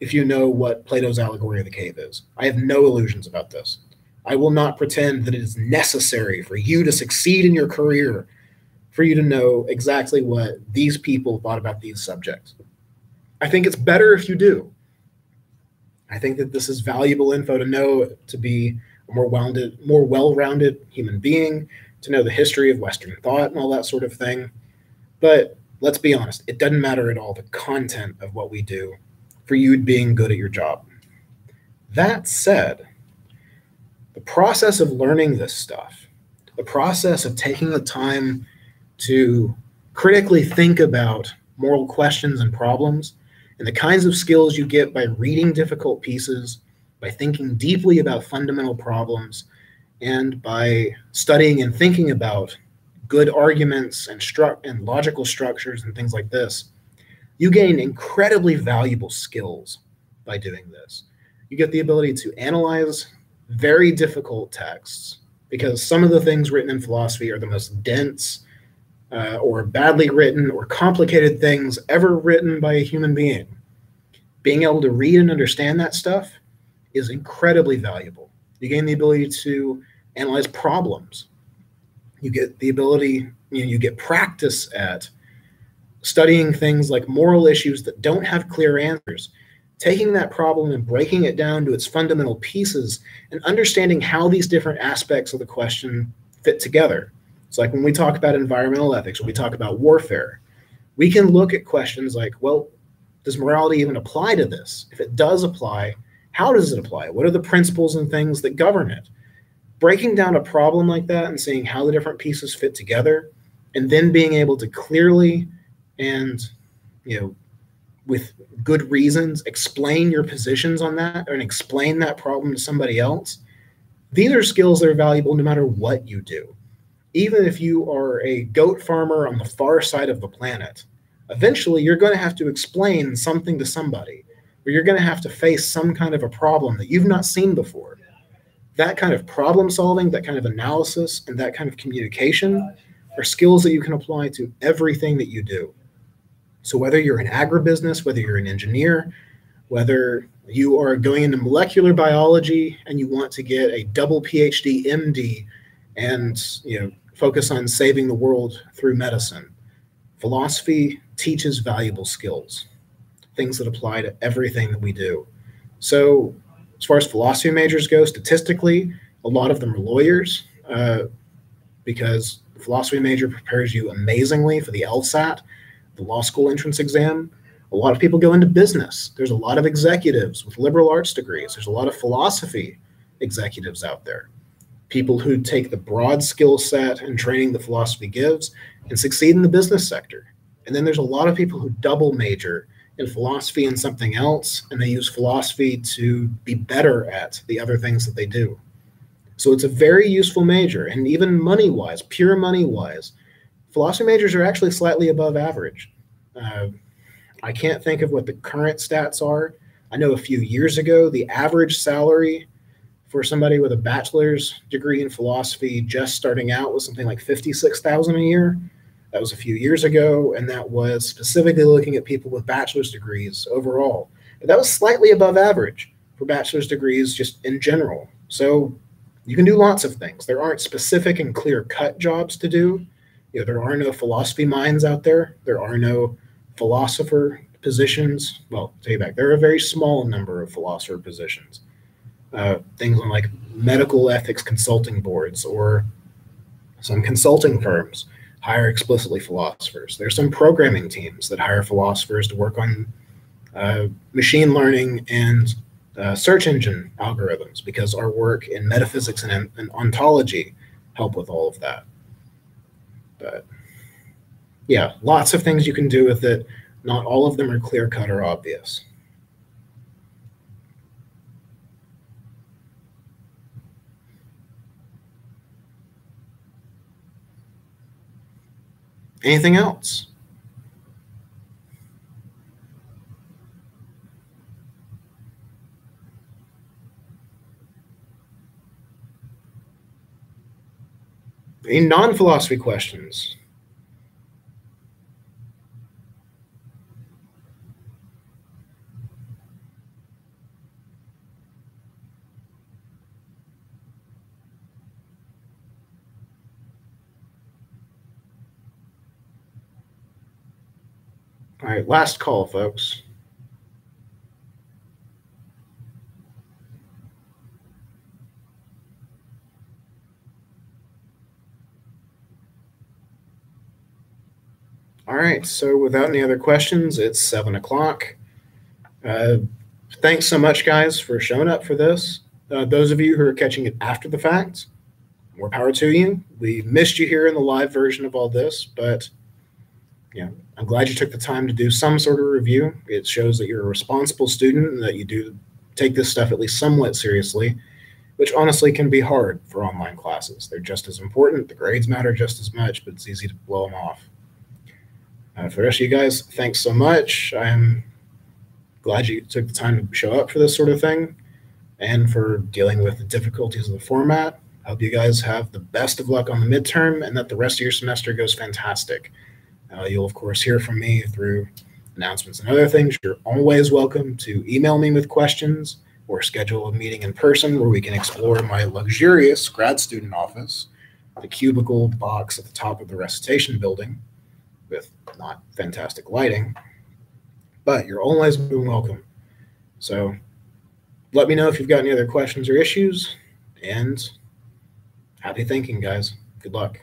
if you know what Plato's allegory of the cave is. I have no illusions about this. I will not pretend that it is necessary for you to succeed in your career for you to know exactly what these people thought about these subjects. I think it's better if you do. I think that this is valuable info to know to be a more well-rounded human being, to know the history of Western thought and all that sort of thing. But let's be honest, it doesn't matter at all the content of what we do for you being good at your job. That said, the process of learning this stuff, the process of taking the time to critically think about moral questions and problems, and the kinds of skills you get by reading difficult pieces, by thinking deeply about fundamental problems, and by studying and thinking about good arguments and logical structures and things like this, you gain incredibly valuable skills by doing this. You get the ability to analyze very difficult texts, because some of the things written in philosophy are the most dense or badly written or complicated things ever written by a human being. Being able to read and understand that stuff is incredibly valuable. You gain the ability to analyze problems. You get the ability, you get practice at studying things like moral issues that don't have clear answers, taking that problem and breaking it down to its fundamental pieces and understanding how these different aspects of the question fit together. It's like when we talk about environmental ethics, when we talk about warfare, we can look at questions like, well, does morality even apply to this? If it does apply, how does it apply? What are the principles and things that govern it? Breaking down a problem like that and seeing how the different pieces fit together, and then being able to clearly and, with good reasons, explain your positions on that and explain that problem to somebody else. These are skills that are valuable no matter what you do. Even if you are a goat farmer on the far side of the planet, eventually you're going to have to explain something to somebody, or you're going to have to face some kind of a problem that you've not seen before. That kind of problem solving, that kind of analysis, and that kind of communication are skills that you can apply to everything that you do. So whether you're in agribusiness, whether you're an engineer, whether you are going into molecular biology and you want to get a double PhD MD and focus on saving the world through medicine, philosophy teaches valuable skills, things that apply to everything that we do. So as far as philosophy majors go, statistically, a lot of them are lawyers because the philosophy major prepares you amazingly for the LSAT, the law school entrance exam. A lot of people go into business. There's a lot of executives with liberal arts degrees. There's a lot of philosophy executives out there, people who take the broad skill set and training that philosophy gives and succeed in the business sector. And then there's a lot of people who double major in philosophy and something else, and they use philosophy to be better at the other things that they do. So it's a very useful major, and even money-wise, pure money-wise, philosophy majors are actually slightly above average. I can't think of what the current stats are. I know a few years ago, the average salary for somebody with a bachelor's degree in philosophy just starting out was something like $56,000 a year. That was a few years ago, and that was specifically looking at people with bachelor's degrees overall. But that was slightly above average for bachelor's degrees just in general. So you can do lots of things. There aren't specific and clear-cut jobs to do. There are no philosophy minds out there. There are no philosopher positions. Well, take it back. There are a very small number of philosopher positions. Things on like medical ethics consulting boards, or some consulting firms hire explicitly philosophers. There's some programming teams that hire philosophers to work on machine learning and search engine algorithms, because our work in metaphysics and ontology help with all of that. But yeah, lots of things you can do with it. Not all of them are clear-cut or obvious. Anything else? Any non-philosophy questions? All right, last call, folks. All right, so without any other questions, it's 7 o'clock. Thanks so much, guys, for showing up for this. Those of you who are catching it after the fact, more power to you. We missed you here in the live version of all this, but I'm glad you took the time to do some sort of review. It shows that you're a responsible student and that you do take this stuff at least somewhat seriously, which honestly can be hard for online classes. They're just as important. The grades matter just as much, but it's easy to blow them off. For the rest of you guys, thanks so much. I'm glad you took the time to show up for this sort of thing and for dealing with the difficulties of the format. I hope you guys have the best of luck on the midterm and that the rest of your semester goes fantastic. You'll, of course, hear from me through announcements and other things. You're always welcome to email me with questions or schedule a meeting in person where we can explore my luxurious grad student office, the cubicle box at the top of the recitation building with not fantastic lighting, but you're always welcome. So let me know if you've got any other questions or issues, and happy thinking, guys. Good luck.